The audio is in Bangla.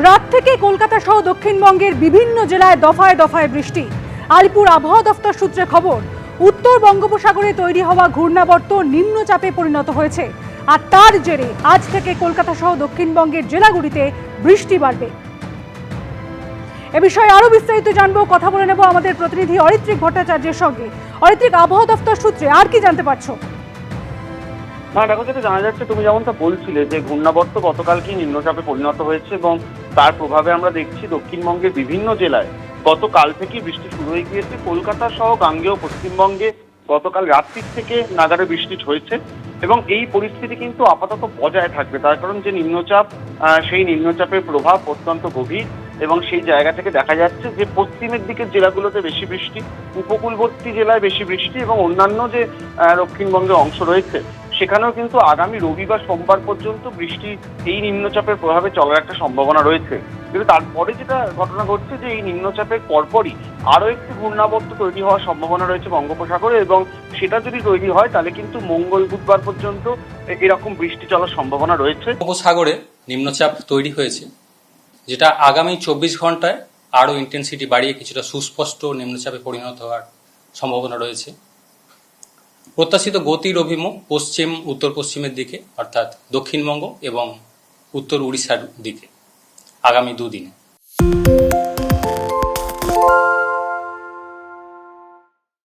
রাত থেকে কলকাতা সহ দক্ষিণবঙ্গের বিভিন্ন জেলায় দফায় দফায় বৃষ্টি। আলিপুর আবহাওয়া দফতর সূত্রে খবর, উত্তর বঙ্গোপসাগরে তৈরি হওয়া ঘূর্ণাবর্ত নিম্নচাপে পরিণত হয়েছে, আর তার জেরে আজ থেকে কলকাতা সহ দক্ষিণবঙ্গের জেলাগুলিতে বৃষ্টি বাড়বে। এ বিষয়ে আরো বিস্তারিত জানবো, কথা বলে নেব আমাদের প্রতিনিধি অরিত্রিক ভট্টাচার্যের সঙ্গে। অরিত্রিক, আবহাওয়া দফতর সূত্রে আর কি জানতে পারছো? দেখো, যেটা জানা যাচ্ছে, তুমি যেমনটা বলছিলে যে ঘূর্ণাবর্ত গতকালকে নিম্নচাপে পরিণত হয়েছে এবং তার প্রভাবে আমরা দেখছি দক্ষিণবঙ্গের বিভিন্ন জেলায় গতকাল থেকেই বৃষ্টি শুরু হয়ে গিয়েছে। কলকাতা সহ গাঙ্গেয় পশ্চিমবঙ্গে গতকাল রাত্রির থেকে নাগারে বৃষ্টি হয়েছে এবং এই পরিস্থিতি কিন্তু আপাতত বজায় থাকবে। তার কারণ যে নিম্নচাপ, সেই নিম্নচাপের প্রভাব অত্যন্ত গভীর এবং সেই জায়গা থেকে দেখা যাচ্ছে যে পশ্চিমের দিকের জেলাগুলোতে বেশি বৃষ্টি, উপকূলবর্তী জেলায় বেশি বৃষ্টি এবং অন্যান্য যে দক্ষিণবঙ্গের অংশ রয়েছে সেখানেও কিন্তু আগামী রবিবার সোমবার পর্যন্ত বৃষ্টি এই নিম্নচাপের প্রভাবে চলার একটা সম্ভাবনা রয়েছে। কিন্তু তারপরে যেটা ঘটনা ঘটছে যে এই নিম্নচাপের পরপরই আরো একটি ঘূর্ণাবর্ত তৈরি হওয়ার সম্ভাবনা রয়েছে বঙ্গোপসাগরে এবং সেটা যদি তৈরি হয় তাহলে কিন্তু মঙ্গল বুধবার পর্যন্ত এরকম বৃষ্টি চলার সম্ভাবনা রয়েছে। বঙ্গোপসাগরে নিম্নচাপ তৈরি হয়েছে, যেটা আগামী 24 ঘন্টায় আরো ইন্টেন্সিটি বাড়িয়ে কিছুটা সুস্পষ্ট নিম্নচাপে পরিণত হওয়ার সম্ভাবনা রয়েছে। প্রত্যাশিত গতির অভিমুখ পশ্চিম উত্তর পশ্চিমের দিকে, অর্থাৎ দক্ষিণবঙ্গ এবং উত্তর উড়িষ্যার দিকে আগামী দুদিনে।